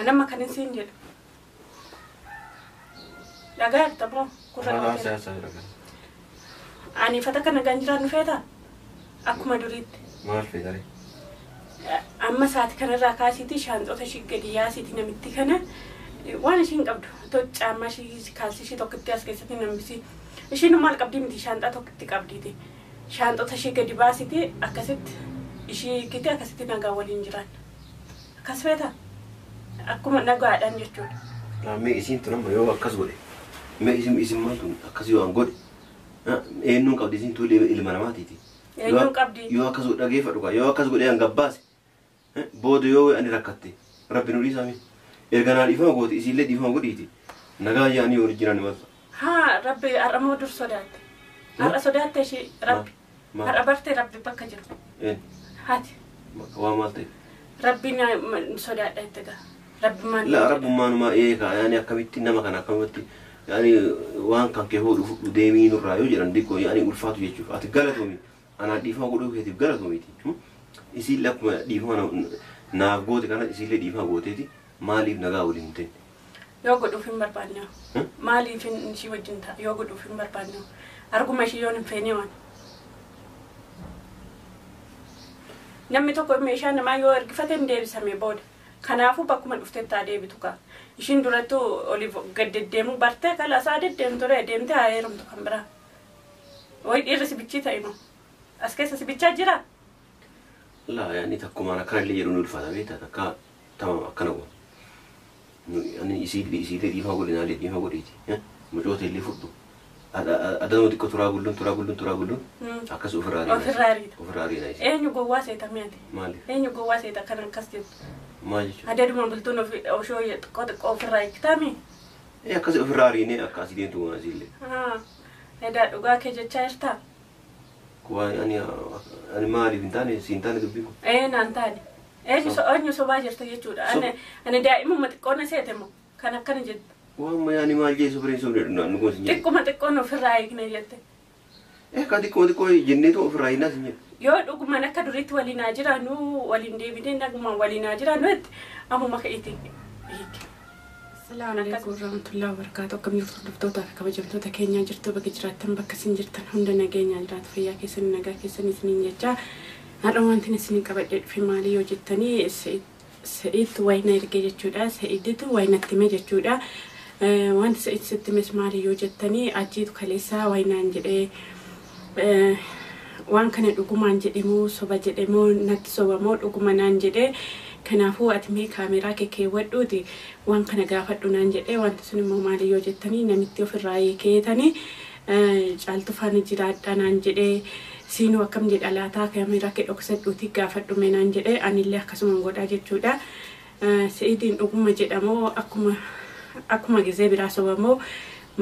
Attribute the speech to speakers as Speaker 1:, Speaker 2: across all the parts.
Speaker 1: أنا ما كان سنجل لقيت تبغى كورة أنا فتاك أنا جانجران فيتا أكو ما دريت
Speaker 2: ما في داري
Speaker 1: أما ساعات كان الركاسيتي شان أو تشيء قديا سيتي نمتي كنا وانا شين قبض توج أما شيء كاسي شيء توكتي أسكت سيتي نمسي شيء نمال قبضي متي شان توكتي قبضي تي شان أو تشيء قدي باسيتي أكاسيت شيء كتير أكاسيتي نجاولين جران أكاسفيتا أكو ما نجوا أدان يجون
Speaker 2: لا ما يسين ترى ما يو أكاس قولي ما يسين ما تون أكاس يو أنقولي إنه قبضي سين تولي إلى مراماتي تي
Speaker 1: إنه قبضي
Speaker 2: يو أكاس قولي أجيب أروكا يو أكاس قولي أنقباس بود يو أني ركعتي ربي نوري سامي إرجعنا ليفهم قوتي إسيل ليفهم قوتي نجا يعني أوريجينال ما
Speaker 1: ها ربي أرمو در صدات صدات تشي ربي أربرت ربي بكجر هات
Speaker 2: وامالتي
Speaker 1: ربنا صدات تجا ربي ما
Speaker 2: لا رب ما إيه يعني أكملتي نما كان أكملتي يعني وان كان كهود وديمين الرأيو جران ديكو يعني ألفاتو يشوف أتقالتومي أنا ديفهم قولوا كتير قالتومي تي إسيل لك ما ديفهم naaf goote kana isillee dhiifama gooteeti maaliif nagaa waliin ta'e
Speaker 1: yoo godhuuf hin barbaanne maaliif ishii wajjin ta'a yoo godhuuf hin barbaanne arguma ishii yoon hin feene waan namni tokko meeshaa namaa yoo ergifate hin deebisame booda kanaafuu bakkuma dhuftetti haa deebitu kaa ishiin durattu oliif gad deddeemuu bartee kalaasaa deddeemtu ture deemtee haa heerumtu kan biraa wayi dhiirri sibichii ta'e moo as keessa sibichaa jira
Speaker 2: لا يعني تكو معنا كان اللي يرون الفاضي بيتا تكا تمام كانوا يعني يصير دي ما قولنا لي دي ما قوليتي مجوتي اللي فوتو أدنو ديكو تراغلون أكاس أوفراري نايس
Speaker 1: إيه نجوا واسي تميتي
Speaker 2: مالي
Speaker 1: إيه نجوا واسي تكرر كاستيو
Speaker 2: مالي
Speaker 1: هذا دم بلتونو في أو شو يتقاد أوفراري كتامي
Speaker 2: إيه أكاس أوفراري نه أكاس دين تو نازيله
Speaker 1: هذا dhugaa kee jechaa jirtaa
Speaker 2: kuwa ani maali bintane sintane dubbiku
Speaker 1: naan taane eenyu sobaa jirta jechuudha ani daa'imuma xiqqoona seete moo kan akkana jettu
Speaker 2: waan yani maal jeesu bireen sobdee nu gosin
Speaker 1: xiqqoon ofirraa eegne jette
Speaker 2: ka xiqqoo jenneetu ofirraa hinaa sinje
Speaker 1: yoo dhugumaan akka duriitti waliinaa jiraannu waliin deebinee nagumaan waliinaa jiraannu jetti ammuma ka'eeti السلام عليكم ورحمة الله وبركاته. كم يفتح دفتوتا كبجمتوتا كينيا جرتو بقى جراتن بقى سنجرتن هندنا جينيا جرات فيا كيسن نجا كيسن سنين جتا هذا وانتني سنين كبجت في مالي وجتني سعيد وين يرجع جتودا سعيدتو وين تمي جتودا وانت سعيد ست مس مالي وجتني أجيد كليسا وين أنجلي وان كان دوكمان جديمو سوبا جديمو نت سوبا مود دوكمان أنجلي kanaafuu atmee kaameraa kee wadhuuti waan kana gaafadhu naan jedhee wanti sun immoo maali yoo jettanii namitti ofirraa eekeetanii caaltu faana jiraadha naan jedhee siinuu akkam jedha laataa kaameraa kee dhoksadhuuti gaafadhu mee naan jedhee anillee akkasuma godhaa jechuudha Sa'iidiin dhuguma jedhamoo akkuma gizee biraa sobamoo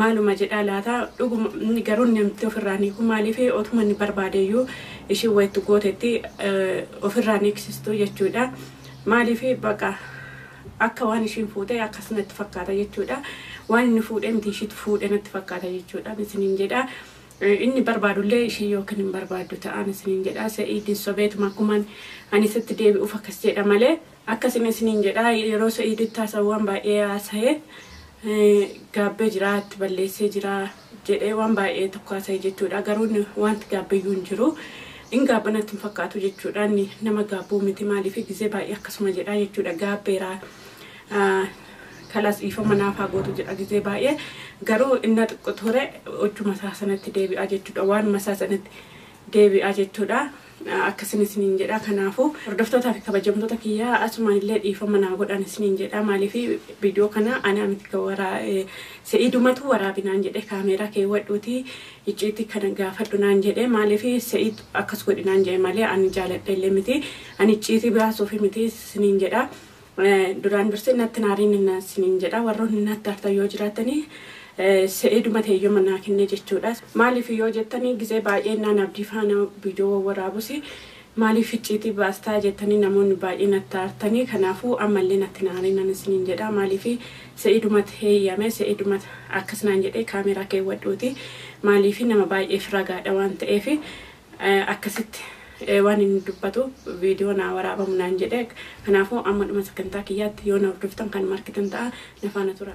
Speaker 1: maaluma jedha laataa dhuguma garuu namti ofirraa eegu maaliif otuma ni barbaadeyyuu ishii wayittu gootetti ofirraa eegsistu jechuudha maaliif baqa akka waan ishiin fuudhee akkasumatti fakkaata jechuudha waan inni fuudhee miti ishiitu fuudhee natti fakkaata jechuudha isiniin jedha inni barbaadullee ishii yookiin hin barbaaddu ta'an isiniin jedha Sa'iidiin sobeetuma akkumaan ani sitti deebi'uuf akkas jedha malee akkasin isiniin jedha yeroo Sa'iiditti haasawwan baay'ee haasa'ee gaabbee jiraatti balleessee jira jedhee waan baay'ee tokko haasa'e jechuudha garuu wanti gaabbeeyyuu hin jiru in gaabbanatti hin fakkaatu jechuudha nama gaabbuu miti maaliif gizee baay'ee akkasuma jedha jechuudha gaabbeeraa kalas ifama naafaa gootu jedha gizee baay'ee garuu inni xiqqoo ture hojjuma isaa sanatti deebi'aa jechuudha waan masaa sanatti deebi'aa jechuudha akkasin isiniin jedha kanaafuu hordoftootaa fi kabajamtoota kiyyaa asumaan illee dhiifama naa godhan isiniin jedha maaliif viidiyoo kana ana miti Sa'iidumatu waraabinaan jedhe kaameraa kee wadhuuti icciitti kana gaafadhu naan jedhe maaliif Sa'iid akkas godhinaan jedhe malee ani jaaladha illee miti ani icciitti baasuuf miti isiniin jedha duraan dursee natti naariin isiniin jedha warroonni natti harta yoo jiraatanii Sa'iiduma ta'eyyoo manaa kennee jechuudha maaliif yoo jettanii gizee baay'ee naan abdii faana viidiyoo waraabusi maaliif icciitti baastaa jettanii namoonni baay'ee natti hartanii kanaafuu ammallee natti naariin isiniin jedha maaliif Sa'iiduma heeyyame Sa'iiduma akkas naan jedhee kaameraa kee wadhuuti maaliif nama baay'eef ragaadha waan ta'eef akkasitti waan inni dubbatu viidiyoo naa waraabamu naan jedhe kanaafuu amma dhuma sagantaa kiyyaatti yoo na hordoftan kan markitan ta'a na faana tura.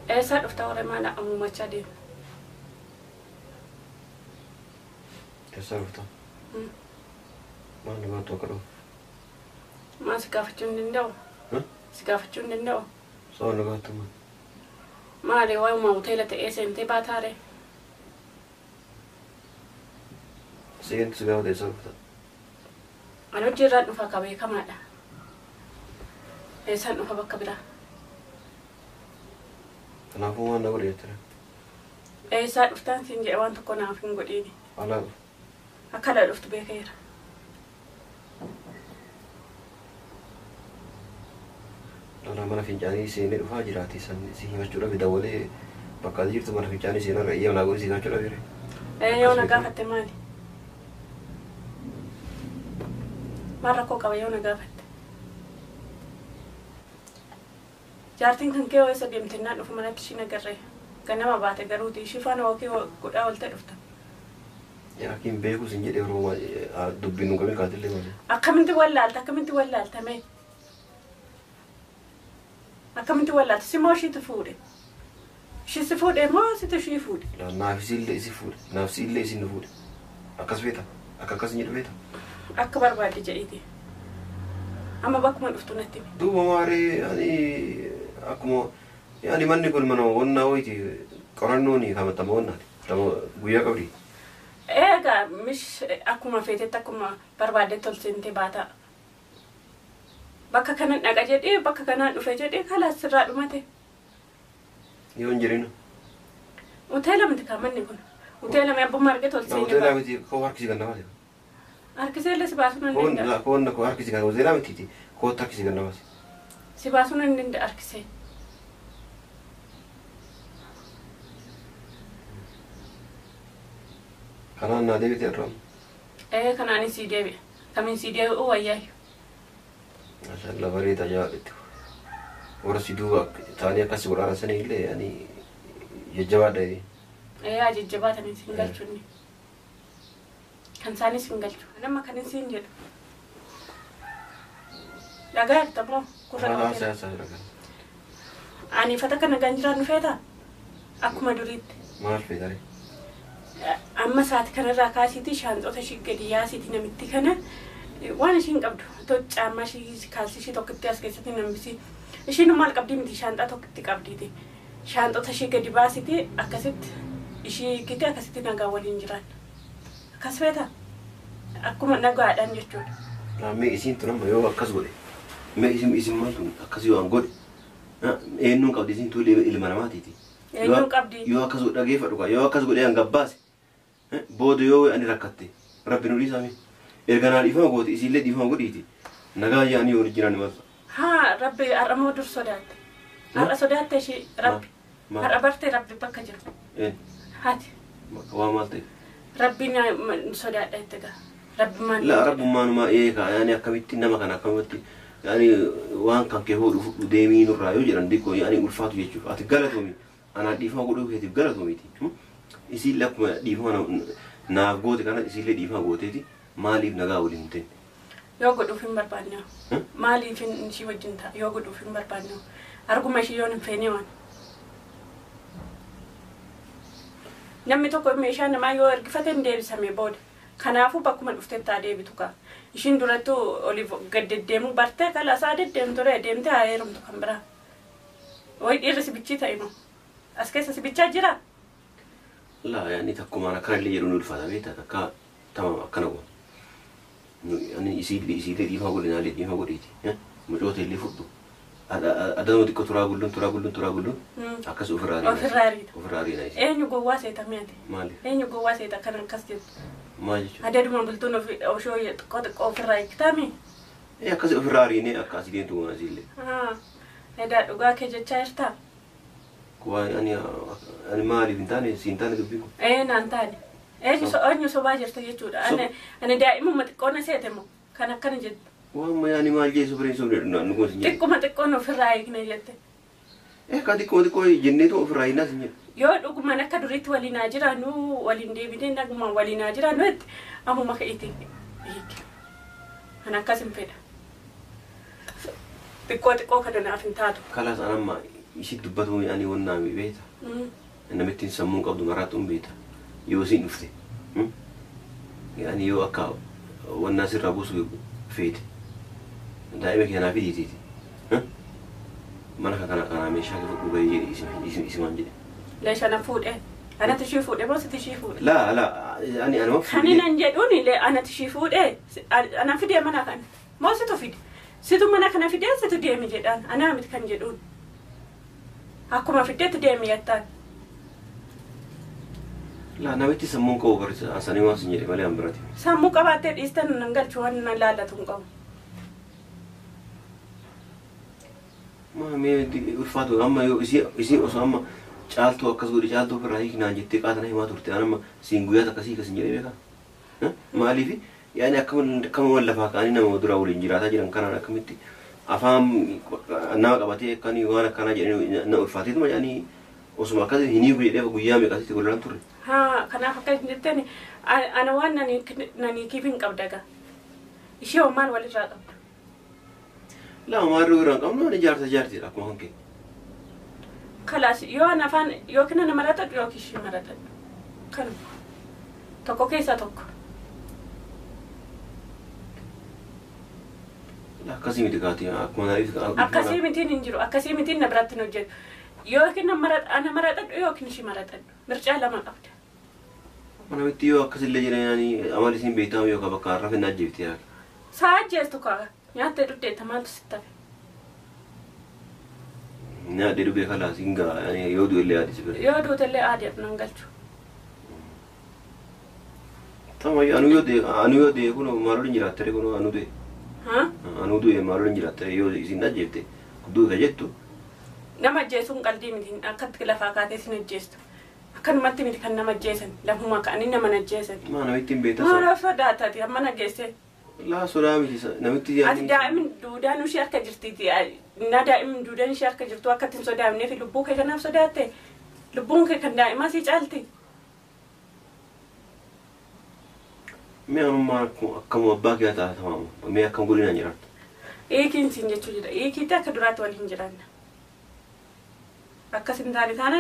Speaker 1: Esa dhufta warra mana ammumachaa deemu.
Speaker 2: Esa dhufta? Maal nama tokko dhufu?
Speaker 1: Maa si gaafachuu hin danda'u? Si gaafachuu hin danda'u?
Speaker 2: Sababa na gaafatamu.
Speaker 1: Maali waa'uma hoteela ta'ee seentee baataare?
Speaker 2: Seentu si gaafate esa dhufta?
Speaker 1: Ani hojii irraan dhufa akka beekamaadha. Eessaan dhufa bakka biraa?
Speaker 2: Kanaafuu waan na godhe jettudha.
Speaker 1: Eessaa dhuftaan siin jedhe waan tokko naaf hin godhiini.
Speaker 2: Alaa dhufu.
Speaker 1: Akka dha dhuftu beekeera.
Speaker 2: Dhala mana fincaanii seenee dhufaa jiraati si himachuudhaaf dawalee bakka ati jirtu mana fincaanii seenaa eeyyam naa godhi si himachuudhaaf jire.
Speaker 1: Yoo na gaafatte maali? Maal rakkoo qaba yoo na gaafatte? Jaartiin kan kee eessa deemtennaan dhufu manatti ishii nagarree ganama baate garuuti ishii faana waakii godhaa ooltee dhufta.
Speaker 2: Yaakiin beeku sin jedhee yeroo dubbiin nu qabin kaatillee malee.
Speaker 1: Akkamitti wallaalta mee? Akkamitti wallaalta si moo ishiitu fuudhe? Ishii si fuudhe moo situ ishii fuudhe?
Speaker 2: Naafisiillee isi fuudhe naafisiillee isin nu fuudhe akkas beeta akka akkas hin jedhu beeta.
Speaker 1: Akka barbaade jedhiiti. Amma bakkuma dhuftu natti himi.
Speaker 2: Duuba maaree ani akkuma ani manni kun mana wannaa wayti qorannoon kamatama wannaati tama guyyaa qabdi.
Speaker 1: Egaa mish akkuma feetetti akkuma barbaadetti ol seentee baata. Bakka kanan dhaqa jedhee bakka kanaan dhufe jedhee kalaas sirraa dhumate.
Speaker 2: Yoo hin jirinu.
Speaker 1: Hoteela miti kan manni kun. Hoteela mee abbummaa argate ol seentee baata.
Speaker 2: Hoteela miti koo harkisi ganna malee.
Speaker 1: Harkisee si baasuu nan danda'a.
Speaker 2: Koonna koo harkisi ganna hoteela miti koo harkisi ganna malee.
Speaker 1: Si baasuu nan danda'a harkisee.
Speaker 2: Kanaan naa deebite irraa.
Speaker 1: Kanaanis sii deebi'e. Kamiin sii deebi'u wayyaayu.
Speaker 2: Maashaallah bareeda jaalattu. Warra si duuba taanii akkas godhaara sanii illee ani jajjabaadha.
Speaker 1: Jajjabaatanii siin galchuunni. Kan isaanis hin galchu. Nama kan isiin jedhu. Dhagaa hirtamoo gurra qabatee. Ani fata kana ganjiraan dhufeeta akkuma duriitti.
Speaker 2: Maal feetare?
Speaker 1: Amma saati kanarraa kaasiiti shaanxota ishii gadi yaasiiti namitti kana waan ishiin qabdu toccaamma ishii kaalsi ishii tokkotti as keessatti nambisi. Ishiin maal qabdi miti shaanxaa tokkotti qabdiiti. Shaanxota ishii gadi baasiti akkasitti ishii gite akkasitti nagaa waliin jiran. Akkas feeta akkuma nagaadhaan jechuudha.
Speaker 2: Mee isiin tun amma yoo akkas godhe mee isin maal tun akkas yoo an godhe eenyuun qabdi isiin tun ilma namaatiiti.
Speaker 1: Eenyuun qabdi.
Speaker 2: Yoo akkas godhe dhageeffadhu kaa yoo akkas godhe an gabbaase booda yoo ani rakkatte rabbi nu dhiisaame erga naa dhiifama goote isiillee dhiifama godhiiti nagaa yaa'anii yoo jiran masa.
Speaker 1: Haa rabbi har'a moo dur sodaatte. Har'a sodaatte ishee rabbi. Har'a bartee rabbi bakka jiru. Haati.
Speaker 2: Waa maal ta'e.
Speaker 1: Rabbi sodaadha itti gaa. Rabbi maal.
Speaker 2: La rabbummaanuma eegaa yaani akkamitti nama kana akkamitti yaani waan kan kee hodhu deemii nurraa yoo jedhan dikkoo yaani ulfaatu jechuudha. Ati galatoomi anaa dhiifama godhuu keetiif galatoomiiti. Isiillee akkuma dhiifama naaf goote kana isiillee dhiifama gooteeti maaliif nagaa waliin hin ta'e.
Speaker 1: Yoo godhuuf hin barbaanne maaliif ishii wajjin ta'a yoo godhuuf hin barbaanne arguma ishii yoo hin feene waan. namni tokko meeshaa namaa yoo ergifate hin deebisame booda kanaafuu bakkuma dhuftetti haa deebitu kaa ishiin durattuu oliif gad deddeemuu bartee kala isaa deddeemtu ture deemtee haa heerumtu kan biraa way dhiirri sibichii ta'e moo as keessa sibichaa jira
Speaker 2: laa yaani takkumaan akkanallee jedhu nu ulfaata beektaa takka tamam akkana goon ani isii dhiifaa godhinaalee dhiifaa godhiiti mucoota illee fudhu adama xiqqoo turaa gulluun akkas ofirraa riina isi
Speaker 1: eenyu gowwaa seeta meeti
Speaker 2: maaliif
Speaker 1: eenyu gowwaa seeta kan akkas jettu
Speaker 2: maal jechuudha
Speaker 1: adaduma bultuun oshoo xiqqoo ofirraa hiiktaami
Speaker 2: akkasii ofirraa riinee akka asii deemtu goona asiillee
Speaker 1: edaa dhugaa kee jechaa jirtaa
Speaker 2: kuwaa ani maaliif hin taane siin taane dubbii kun
Speaker 1: naan taane eenyu sobaa jirta jechuudha ani daa'imuma xiqqoona seete moo kan akkana jettu
Speaker 2: waan yaani maal jeesu bireen sobdee nu goon sin jedhe
Speaker 1: xiqquma xiqqoon ofirraa hiikne jette
Speaker 2: ka xiqqoo jenneetu ofirraa hiinaa sin jedhe
Speaker 1: yoo dhuguman akka duriitti waliin haa jiraannu waliin deebinee naguma waliin haa jiraannu itti ammuma ka'eeti hiike kan akkas hin fedha xiqqoo kana naaf hin taatu
Speaker 2: kalaas anamma ishi dubbatu ani wannaami beeta namittiin sammuun qabdu maraatu hin beeta yoo siin dhufte yaani yoo akka wannaa sirraa buusu feete daa'ima keenyaa fi diitiiti mana kanaa meeshaa fudhu bahee jedhe isimaan jedhe
Speaker 1: leeshana fuudhee anatti ishii fuudhee moo sitti ishii fuudhe
Speaker 2: laa ani anuma fuudhee
Speaker 1: kan hin jedhuun anatti ishii fuudhee ana fidee mana kana moo situ fide situ mana kana fidee situ deemi jedhaan anaa miti kan jedhuun akkuma fideetti deemi yattaan
Speaker 2: laa namitti sammuun qabu barisa asanii waan sin jedhe malee an birati
Speaker 1: sammuu qabaattee dhiistan nan galchu waan nan laallatu hin qabu
Speaker 2: mee ulfaatu amma yoo isii osoo amma caaltuu akkas godhi caaltuu ofirraa hiiknaan jettee qaatana himaa turte anamma siin guyyaata akkasii kasin jedhee beekaa maaliif yaani akkama wal lafaa ka'anii nama duraa waliin jiraataa jiran kanaan akkamitti afaan nama qabatee akkanii waan akkanaa jedhanii na ulfaateetuma yaani osuma akkas hin hiiku jedhee guyyaa meeqasitti gollaan turre
Speaker 1: kanaaf akka jetteen ana waan naniikiif hin qabdaga ishee homaan walirraa qabdu
Speaker 2: lama maarroo irraan qabnu ani jaartiidha akkuma kan kee
Speaker 1: kalaas yoo an afaan yookiin ana maratadhu yookiin ishii maratadhu kan tokko keessaa tokko
Speaker 2: akkasii miti kaatii akkuma naaf
Speaker 1: akkasii mitiin hin jiru akkasii mitiin na biratti hin hojjetu yookiin ana maratadhu yookiin ishii maratadhu mircaa lama qabda
Speaker 2: manamitti yoo akkasillee jiranii amali isiin beektamu yookaan bakka har'a fennaa ajjeefti yaa
Speaker 1: saa ajjeestu kaa nyaatee dhudheetta maaltu sitti hafe
Speaker 2: nyaatee dhubee kalaas hin gaa yoo du'ellee aadisi bira
Speaker 1: yoo duutellee aadiif nan galchu
Speaker 2: tamay anu yoo dee kun maaloo hin jiraatte kun anu dee anu du'e maaloo hin jiraatte yoo isin ajjeefte duuta jettu
Speaker 1: nama ajjeesuun qalbii miti akkatti lafaa kaatee sin ajjeestu akkanumatti miti kan nama ajjeesan lafuma ka'anii nama ajjeesan
Speaker 2: namitti hin beektas
Speaker 1: maalaaf sodaatati amma nageessee
Speaker 2: laa sodaa miti namitti
Speaker 1: ati daa'imin duudaan ishee harka jirtiiti na daa'imin duudaan ishee harka jirtu akka ittiin sodaamnee fi lubbuu kee kanaaf sodaatte lubbuun kee kan daa'imaa sii caalti
Speaker 2: mee ammaa akkam abbaa kee ta'a tamamu mee akkam godinaan jiraattu
Speaker 1: eekiin siin jechuu jira eekiitti akka duraatti waliin jiraanna akkas hin taane taana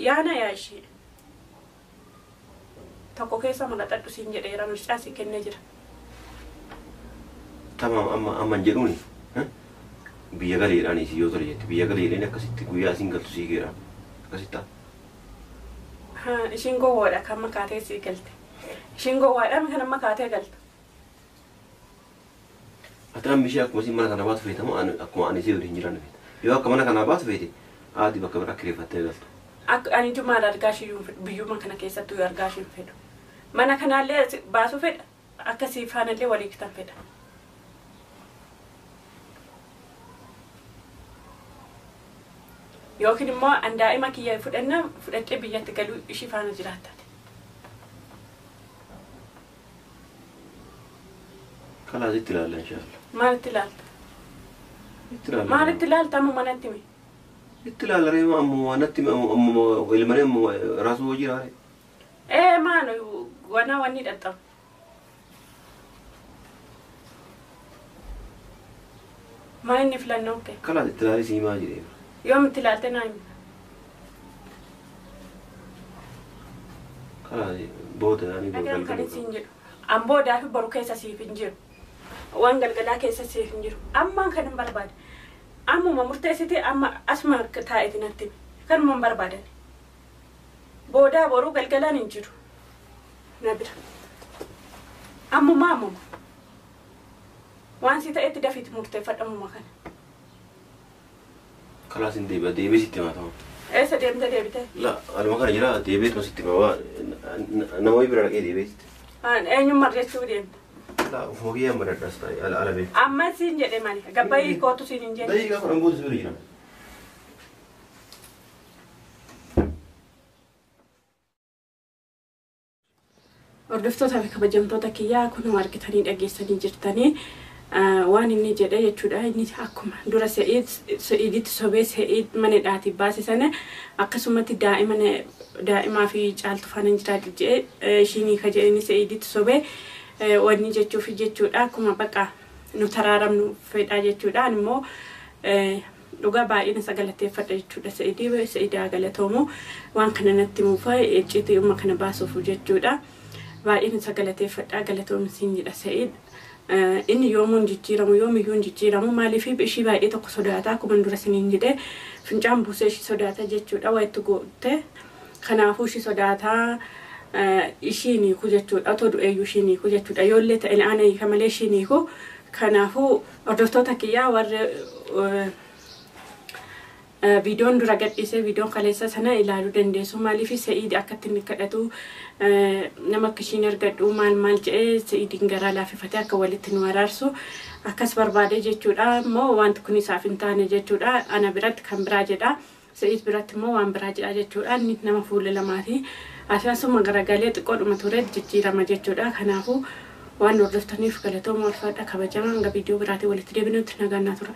Speaker 1: yaana yaa ishee tokko keessa maladhadhu siin jedheera mircaa si kennee jira
Speaker 2: tamam amman jedhuuni biyya galeedhaan isii yoo tole jette biyya galeedhaan akkasitti guyyaa isin galtu sii geera akkasitta
Speaker 1: ishiin gowwoodha kan makaatee sii galte ishiin gowwaadha kan makaatee galtu
Speaker 2: ati amma ishee akkuma isin mana kana baatu feetamu akkuma ani isii waliin jiran feeta yoo akka mana kanaa baatu feete aadi bakka biraa kireeffattee galtu
Speaker 1: akka ani jumaadha argaa shiyyuu biyyuma kana keessattuu yoo argaa shiyyuu fedhu mana kanaallee baasuu fedha akka siifaanallee walii kitan fedha yookiin immoo an daa'ima kiyya fudhadhee biyyatti galuu ishii faana jiraattate
Speaker 2: kalaasitti ilaalla inshaallah
Speaker 1: maalitti ilaalta maalitti ilaalta ammoo manatti mi
Speaker 2: itti ilaalla reema ammoo manatti ammoo ilmanii ammoo raasuu hojii raare
Speaker 1: maano wanaa wanni dhaxxamu maa inni filannoon kee
Speaker 2: kalaasitti ilaali siimaa jiree
Speaker 1: يوم الثلاثاء نايم
Speaker 2: booda ani
Speaker 1: Nagaan kan isin jedhu. An boodaa fi boru keessa siif hin jiru. Waan galgalaa keessa siif hin jiru. Ammaan kan hin barbaade. Ammuma murteessite amma asuma taa'eeti natti. Kanuma hin barbaadan. Boodaa boruu galgalaan hin jiru. Na bira. Ammuma. Waan si ta'etti dafiitti murteeffadhamuma kana.
Speaker 2: Kalaas hin deebi'ee sitti maatama.
Speaker 1: Eessa deebite?
Speaker 2: La, aluma kana jira deebi'ee tun sitti mawaa nama bira dhaqee deebi'ee sitti.
Speaker 1: Eenyummaa jechuu deemta.
Speaker 2: La, ufuma kiyyaa madadhaas ta'e ala beeku.
Speaker 1: Amma siin jedhe mali. Gabbayii kootu siin hin jenne.
Speaker 2: Daqiiqaa kudhan booda sibira jira.
Speaker 1: Hordoftoota fi kabajamtoota kiyyaa kun argitanii dhageessanii jirtanii waan inni jedhe jechuudha. Inni akkuma dura Sa'iiditti sobee Sa'iid manadhaati baase sana akkasumatti daa'imaa fi caaltu faana jiraatu jedhee ishiin ka jedheni Sa'iiditti sobee wanni jechuuf jechuudha. Akkuma bakka nu taraaramnu fedhaa jechuudha. Immoo dhugaa baay'een sagalateeffadha jechuudha. Sa'iidaa galatoomu waan kana natti muufa icciitii umma kana baasuuf jechuudha. Baay'een sagalateeffadha galatoomsiin jedha Sa'iid. Inni yoomuun jijjiiramu yoomiyyuun jijjiiramu maaliif ishii baay'ee tokko sodaata akkuma dura siniin jedhe fincaan buusee ishii sodaata jechuudha. Waa itti goote kanaafuu ishii sodaata ishiin hiiku jechuudha. Otoo du'eeyyuu ishiin hiiku jechuudha. Yoollee ta'e ana hiika malee ishiin hiiku. Kanaafuu hordoftoota kiyyaa warra viidiyoon dura gadhiisee viidiyoon kaleessa sana ilaaluu dandeessu. Maaliif Sa'iid akkatti inni kadhatu nama akka ishiin argadhu maal jedhee Sa'iidiin garaa laafifate akka walitti nu araarsu akkas barbaade jechuudha. Immoo wanti kun isaaf hin taane jechuudha. Ana biratti kan biraa jedha. Sa'iid biratti immoo waan biraa jedha jechuudha. Inni nama fuula lamaati. Ashaasuma garagalee xiqqoodhuma ture jijjiirama jechuudha. Kanaafuu waan hordoftaniif galatooma ulfaadha kabajamaa hanga viidiyoo biraatii walitti deebinutti nagaan tura.